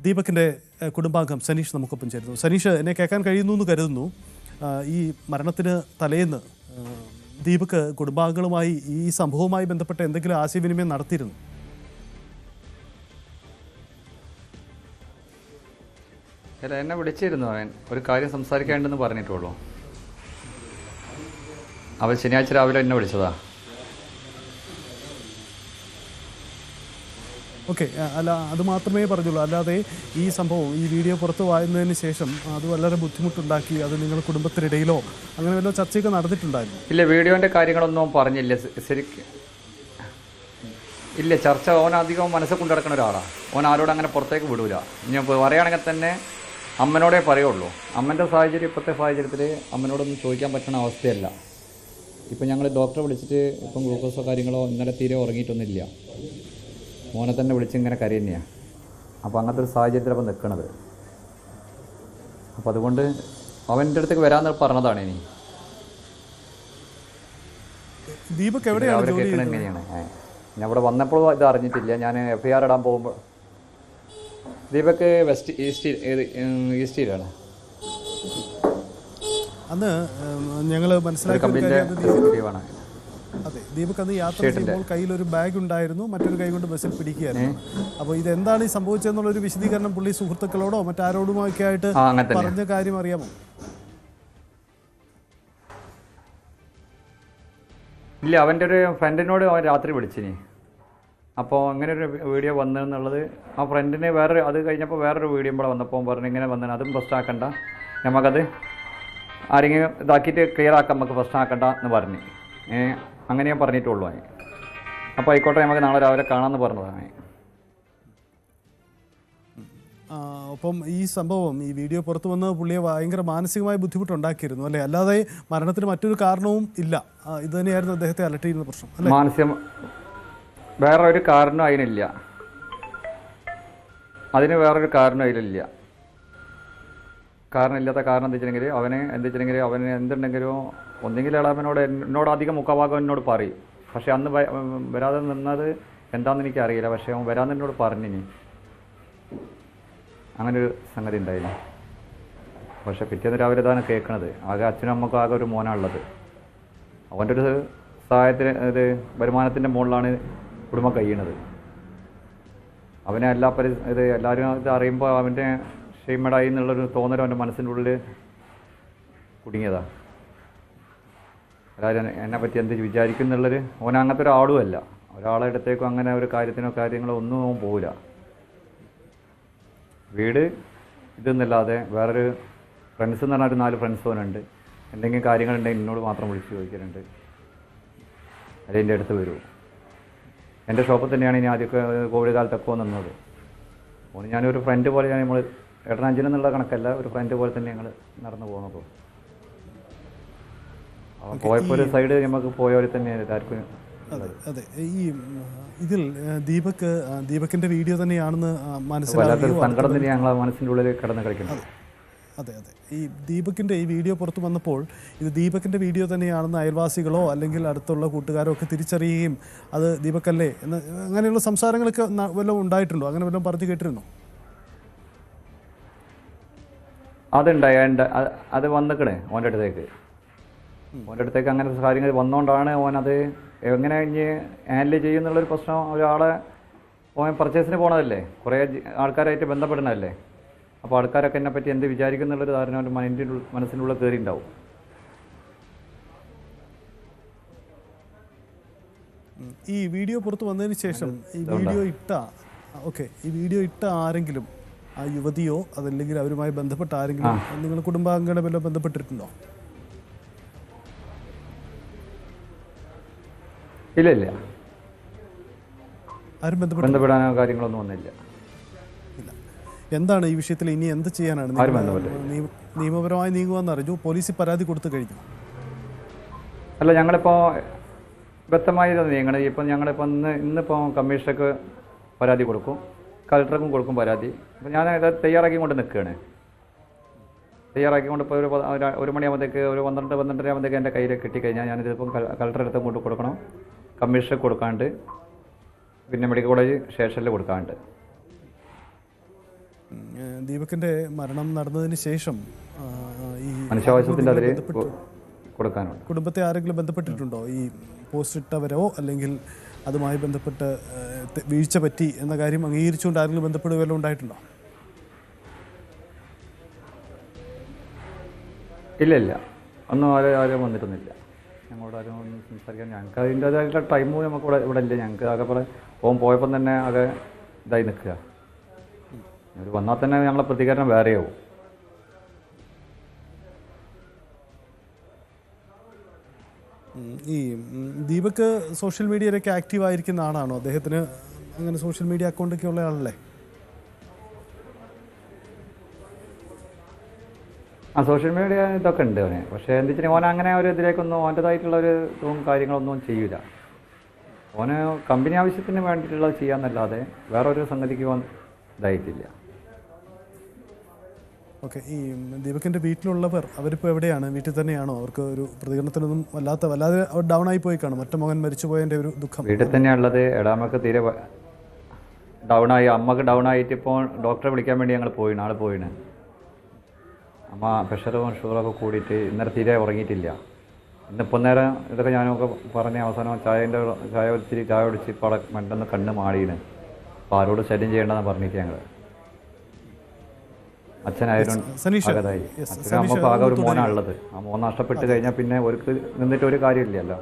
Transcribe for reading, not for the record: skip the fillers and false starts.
ദീപകിൻ്റെ കുടുംബാംഗം സനീഷ് നമുക്കൊപ്പം ചേരുന്നു. സനീഷ്, എന്നെ കേൾക്കാൻ കഴിയുന്നു എന്ന് കരുതുന്നു. ഈ മരണത്തിന് തലേന്ന് ദീപക് കുടുംബാംഗങ്ങളുമായി ഈ സംഭവവുമായി ബന്ധപ്പെട്ട് എന്തെങ്കിലും ആശയവിനിമയം നടത്തിയിരുന്നു? അല്ല, എന്നെ വിളിച്ചിരുന്നു. അവൻ ഒരു കാര്യം സംസാരിക്കാണ്ടെന്ന് പറഞ്ഞിട്ടുള്ളൂ. അവൻ ശനിയാഴ്ച രാവിലെ എന്നെ വിളിച്ചതാ. ഓക്കെ, അല്ല, അത് മാത്രമേ പറഞ്ഞുള്ളൂ. അല്ലാതെ ഈ സംഭവം, ഈ വീഡിയോ പുറത്ത് വായുന്നതിന് ശേഷം അത് വളരെ ബുദ്ധിമുട്ടുണ്ടാക്കി, അത് നിങ്ങൾ കുടുംബത്തിനിടയിലോ അങ്ങനെ വല്ല ചർച്ചയൊക്കെ നടന്നിട്ടുണ്ടായിരുന്നു? ഇല്ല, വീഡിയോൻ്റെ കാര്യങ്ങളൊന്നും പറഞ്ഞില്ല. ശരിക്കും ഇല്ല, ചർച്ച ഓൻ അധികം മനസ്സിൽ കൊണ്ടു നടക്കുന്ന ഒരാളാണ്. ഓൻ ആരോടും അങ്ങനെ പുറത്തേക്ക് വിടൂല. ഞാൻ പറയുകയാണെങ്കിൽ തന്നെ അമ്മനോടേ പറയുള്ളൂ. അമ്മൻ്റെ സാഹചര്യം, ഇപ്പോഴത്തെ സാഹചര്യത്തിൽ അമ്മനോടൊന്നും ചോദിക്കാൻ പറ്റുന്ന അവസ്ഥയല്ല. ഇപ്പം ഞങ്ങൾ ഡോക്ടറെ വിളിച്ചിട്ട് ഇപ്പം ഗ്ലൂക്കോസോ കാര്യങ്ങളോ ഇന്നലെ തീരെ ഉറങ്ങിയിട്ടൊന്നുമില്ല. മോനെ തന്നെ വിളിച്ച് ഇങ്ങനെ കരയുന്നതാണ്. അപ്പോൾ അങ്ങനത്തെ ഒരു സാഹചര്യത്തിൽ അപ്പം നിൽക്കണത്. അപ്പം അതുകൊണ്ട് അവൻ്റെ അടുത്തേക്ക് വരാമെന്ന് പറഞ്ഞതാണ്. ഇനി ദീപക് എവിടെയാണ് അവരെ കേൾക്കണത് എങ്ങനെയാണ്? ഞാൻ ഇവിടെ വന്നപ്പോൾ ഇത് അറിഞ്ഞിട്ടില്ല. ഞാൻ FIR ഇടാൻ പോകുമ്പോൾ ദീപക് ഈസ്റ്റിലാണ്. അന്ന് ഞങ്ങൾ മനസ്സിലാക്കിയാണ്. അതെ, ദീപക് അന്ന് യാത്ര ചെയ്യുമ്പോൾ കയ്യിലൊരു ബാഗ് ഉണ്ടായിരുന്നു, മറ്റൊരു കൈ കൊണ്ട് ബസ്സിൽ പിടിക്കുകയായിരുന്നു. അപ്പോൾ ഇതെന്താണ് ഈ സംഭവിച്ചതെന്നുള്ളൊരു വിശദീകരണം പുള്ളി സുഹൃത്തുക്കളോടോ മറ്റാരോടുമൊക്കെ ആയിട്ട് പറഞ്ഞ കാര്യം അറിയാമോ? ഇല്ല, അവൻ്റെ ഒരു ഫ്രണ്ടിനോട് അവൻ രാത്രി വിളിച്ചിനി. അപ്പോൾ അങ്ങനെ ഒരു വീഡിയോ വന്നതെന്നുള്ളത് ആ ഫ്രണ്ടിന് അത് കഴിഞ്ഞപ്പോൾ വേറൊരു വീഡിയോ ഇവിടെ വന്നപ്പോൾ പറഞ്ഞു ഇങ്ങനെ വന്നതാണ്, അതും പ്രശ്നമാക്കണ്ട, നമുക്കത് ആരെങ്കിലും ഇതാക്കിയിട്ട് ക്ലിയർ ആക്കാം, നമുക്ക് പ്രശ്നമാക്കണ്ട എന്ന് പറഞ്ഞു. അങ്ങനെ ഞാൻ പറഞ്ഞിട്ടുള്ളൂ. അപ്പോൾ ആയിക്കോട്ടെ, നമുക്ക് നാളെ രാവിലെ കാണാമെന്ന് പറഞ്ഞതാണ്. അപ്പം ഈ സംഭവം, ഈ വീഡിയോ പുറത്തു വന്ന് പുള്ളിയെ ഭയങ്കര മാനസികമായ ബുദ്ധിമുട്ടുണ്ടാക്കിയിരുന്നു അല്ലേ? അല്ലാതെ മരണത്തിന് മറ്റൊരു കാരണവും ഇല്ല. ഇത് തന്നെയായിരുന്നു അദ്ദേഹത്തെ അലട്ടിയിരുന്ന പ്രശ്നം അല്ലേ? മാനസികം വേറെ ഒരു കാരണം അതിനില്ല. അതിന് വേറൊരു കാരണം അതിലില്ല. കാരണമില്ലാത്ത കാരണം എന്താ വെച്ചിട്ടുണ്ടെങ്കിൽ അവന് എന്തുണ്ടെങ്കിലും ഒന്നെങ്കിൽ ഇളവനോട് എന്നോട് അധികം മുഖഭാഗം എന്നോട് പറയും. പക്ഷെ അന്ന് വരാതെ നിന്നത് എന്താണെന്ന് എനിക്കറിയില്ല. പക്ഷെ അവൻ വരാതെ എന്നോട് പറഞ്ഞിനി അങ്ങനെ ഒരു സംഗതി ഉണ്ടായിരുന്നു. പക്ഷെ പിറ്റേന്ന് രാവിലെ ഇതാണ് കേൾക്കണത്. ആകെ അച്ഛനും അമ്മക്കും ആകെ ഒരു മോനാണുള്ളത്. അവൻ്റെ ഒരു സഹായത്തിന് വരുമാനത്തിൻ്റെ മുകളിലാണ് കുടുംബം കഴിയണത്. അവനെ എല്ലാവരും ഇത് അറിയുമ്പോൾ അവൻ്റെ ഷെയ്മഡായി എന്നുള്ളൊരു തോന്നൽ അവൻ്റെ മനസ്സിൻ്റെ ഉള്ളിൽ കുടുങ്ങിയതാണ്. എല്ലാവരും എന്നെപ്പറ്റി എന്ത് വിചാരിക്കും എന്നുള്ളൊരു, അവൻ അങ്ങനത്തെ ഒരാളുമല്ല. ഒരാളെ അടുത്തേക്കും അങ്ങനെ ഒരു കാര്യങ്ങളോ ഒന്നും അവൻ പോവില്ല. വീട് ഇതെന്നല്ലാതെ വേറൊരു ഫ്രണ്ട്സ് എന്ന് പറഞ്ഞാൽ ഒരു 4 ഫ്രണ്ട്സ് അവനുണ്ട്. എന്തെങ്കിലും കാര്യങ്ങളുണ്ടെങ്കിൽ എന്നോട് മാത്രം വിളിച്ച് ചോദിക്കലുണ്ട്, അല്ലെങ്കിൽ എൻ്റെ അടുത്ത് വരുമോ. എൻ്റെ ഷോപ്പിൽ തന്നെയാണ് ഇനി ആദ്യമൊക്കെ കോവിഡ് കാലത്തൊക്കെ നിന്നത്. ഓന് ഞാനൊരു ഫ്രണ്ട് പോലെയാണ്. നമ്മൾ ഏട്ടനാഞ്ചിന് എന്നുള്ള കണക്കല്ല, ഒരു ഫ്രണ്ട് പോലെ തന്നെ ഞങ്ങൾ നടന്നു പോകുന്നത്. പോയപ്പോൾ ഒരു സൈഡ് നമുക്ക് പോയവരെ തന്നെയാണ് എല്ലാവർക്കും. അതെ, ഈ ഇതിൽ ദീപകിന്റെ വീഡിയോ തന്നെയാണെന്ന് മനസ്സിലാക്കി സങ്കടം തന്നെ ഞങ്ങളെ മനസ്സിൻ്റെ ഉള്ളിൽ കിടന്ന് കളിക്കുന്നത്. അതെ, ഈ ദീപകിൻ്റെ ഈ വീഡിയോ പുറത്തു വന്നപ്പോൾ ഇത് ദീപകിൻ്റെ വീഡിയോ തന്നെയാണെന്ന് അയൽവാസികളോ അല്ലെങ്കിൽ അടുത്തുള്ള കൂട്ടുകാരോ ഒക്കെ തിരിച്ചറിയുകയും അത് ദീപക്കല്ലേ എന്ന് അങ്ങനെയുള്ള സംസാരങ്ങളൊക്കെ വല്ലതും ഉണ്ടായിട്ടുണ്ടോ? അങ്ങനെ വല്ലതും പറഞ്ഞു കേട്ടിരുന്നോ? അത് വന്നിക്കണേ ഓൻ്റെ അടുത്തേക്ക് അങ്ങനെ കാര്യങ്ങൾ വന്നുകൊണ്ടാണ് ഓനത് എങ്ങനെ ഇനി ഹാൻഡിൽ ചെയ്യുന്നുള്ളൊരു പ്രശ്നം. ഒരാളെ ഓൻ പർച്ചേസിന് പോണതല്ലേ, കുറേ ആൾക്കാരായിട്ട് ബന്ധപ്പെടുന്നതല്ലേ. അപ്പോൾ ആൾക്കാരൊക്കെ എന്നെ പറ്റി എന്ത് വിചാരിക്കുന്നുള്ളൊരു ധാരണ അവൻ്റെ മനസ്സിൻ്റെ ഉള്ളിൽ കയറിയിട്ടുണ്ടാവും. ഈ വീഡിയോ പുറത്ത് വന്നതിന് ശേഷം ഈ വീഡിയോ ഇട്ട ആരെങ്കിലും, ആ യുവതിയോ അതല്ലെങ്കിൽ അവരുമായി ബന്ധപ്പെട്ട ആരെങ്കിലും നിങ്ങൾ കുടുംബാംഗങ്ങളെ വല്ലതും ബന്ധപ്പെട്ടിട്ടുണ്ടോ? ഇല്ല, ആരും ബന്ധപ്പെടാനോ കാര്യങ്ങളൊന്നും വന്നില്ല. എന്താണ് ഈ വിഷയത്തിൽ ഇനി എന്ത് ചെയ്യാനാണ്? നിയമപരമായി നീങ്ങുവാന്ന് അറിഞ്ഞു. പോലീസിൽ പരാതി കൊടുത്തു കഴിഞ്ഞു? അല്ല, ഞങ്ങളിപ്പോൾ വ്യക്തമായി നീങ്ങണത്. ഇപ്പം ഞങ്ങളിപ്പോൾ ഇന്നിപ്പോൾ കമ്മീഷണർക്ക് പരാതി കൊടുക്കും, കളക്ടർക്കും കൊടുക്കും പരാതി. അപ്പോൾ ഞാൻ തയ്യാറാക്കി കൊണ്ട് നിൽക്കുകയാണ്. തയ്യാറാക്കിക്കൊണ്ട് ഇപ്പോൾ ഒരു മണിയാകുമ്പോഴത്തേക്ക് ഒരു 12-12:30 ആകുമ്പോഴത്തേക്ക് എൻ്റെ കയ്യിൽ കിട്ടിക്കഴിഞ്ഞാൽ ഞാനിതിപ്പം കളക്ടറുടെ അടുത്ത് കൊണ്ട് കൊടുക്കണം, കമ്മീഷണർ കൊടുക്കാണ്ട്, പിന്നെ മെഡിക്കൽ കോളേജ് സ്റ്റേഷനിൽ കൊടുക്കാണ്ട്. ദീപകിന്റെ മരണം നടന്നതിന് ശേഷം ഈ മനുഷ്യാവകാശത്തിൻ്റെ അതിൽ കൊടുക്കാനുണ്ട്. കുടുംബത്തെ ആരെങ്കിലും ബന്ധപ്പെട്ടിട്ടുണ്ടോ? ഈ പോസ്റ്റ് ഇട്ടവരോ അല്ലെങ്കിൽ അതുമായി ബന്ധപ്പെട്ട് വീഴ്ച പറ്റി എന്ന കാര്യം അംഗീകരിച്ചുകൊണ്ട് ആരെങ്കിലും ബന്ധപ്പെടുകയോ ഉണ്ടായിട്ടുണ്ടോ? ഇല്ല, ഒന്നും ആരും വന്നിട്ടൊന്നുമില്ല. ഞങ്ങളോട് ആരും ഒന്നും സംസാരിക്കാൻ ഞങ്ങൾക്ക് അതിൻ്റേതായിട്ടുള്ള ടൈമും നമുക്ക് ഇവിടെ ഇല്ല. ഞങ്ങൾക്ക് ആകെ ഓൻ പോയപ്പം തന്നെ ആകെ ഇതായി നിൽക്കുക. ഒരു വന്നാൽ തന്നെ ഞങ്ങളെ പ്രതികരണം വേറെയാവും. ഈ ദീപക് സോഷ്യൽ മീഡിയയിലൊക്കെ ആക്റ്റീവ് ആയിരിക്കുന്ന ആളാണോ? അദ്ദേഹത്തിന് അങ്ങനെ സോഷ്യൽ മീഡിയ അക്കൗണ്ടൊക്കെ ഉള്ള ആളല്ലേ? സോഷ്യൽ മീഡിയ ഇതൊക്കെ ഉണ്ട് അവന്. പക്ഷേ എന്താ വെച്ചാൽ ഓൻ അങ്ങനെ ഒരു ഇതിലേക്കൊന്നും ഓൻ്റെതായിട്ടുള്ള ഒരു ഇതും കാര്യങ്ങളൊന്നും ചെയ്യില്ല. ഓന് കമ്പനി ആവശ്യത്തിന് വേണ്ടിയിട്ടുള്ളത് ചെയ്യാമെന്നല്ലാതെ വേറൊരു സംഗതിക്ക് ഓൻ ഇതായിട്ടില്ല. ഓക്കെ. ഈ ദീപകിൻ്റെ വീട്ടിലുള്ളവർ അവരിപ്പോൾ എവിടെയാണ്? വീട്ടിൽ തന്നെയാണോ? അവർക്ക് ഒരു പ്രതികരണത്തിനൊന്നും വല്ലാതെ അവർ ഡൗൺ ആയി പോയി കാണും. ഒറ്റ മകൻ മരിച്ചു പോയതിൻ്റെ ഒരു ദുഃഖം. വീട്ടിൽ തന്നെയാണുള്ളത്. എടാമക്ക് തീരെ ഡൗണായി, അമ്മക്ക് ഡൗൺ ആയിട്ട് ഇപ്പോൾ ഡോക്ടറെ വിളിക്കാൻ വേണ്ടി ഞങ്ങൾ നാളെ പോയിന്. അമ്മ പ്രഷറും ഷുഗറൊക്കെ കൂടിയിട്ട് ഇന്നലെ തീരെ ഉറങ്ങിയിട്ടില്ല. ഇന്നിപ്പോൾ നേരം ഇതൊക്കെ ഞാനൊക്കെ പറഞ്ഞ് അവസാനം ചായ കുടിച്ച് ഇപ്പോൾ അവിടെ മണ്ടെന്ന് കണ്ണ് മാടിയാണ്. അപ്പോൾ ആരോട് ശല്യം ചെയ്യേണ്ടതെന്ന് പറഞ്ഞിട്ട് ഞങ്ങൾ അച്ഛനായാലും അകതായി. അച്ഛനും അമ്മക്ക് ആകെ ഒരു മോനാണുള്ളത്. ആ മോൻ നഷ്ടപ്പെട്ട് കഴിഞ്ഞാൽ പിന്നെ അവർക്ക് നിന്നിട്ട് ഒരു കാര്യമില്ലല്ലോ.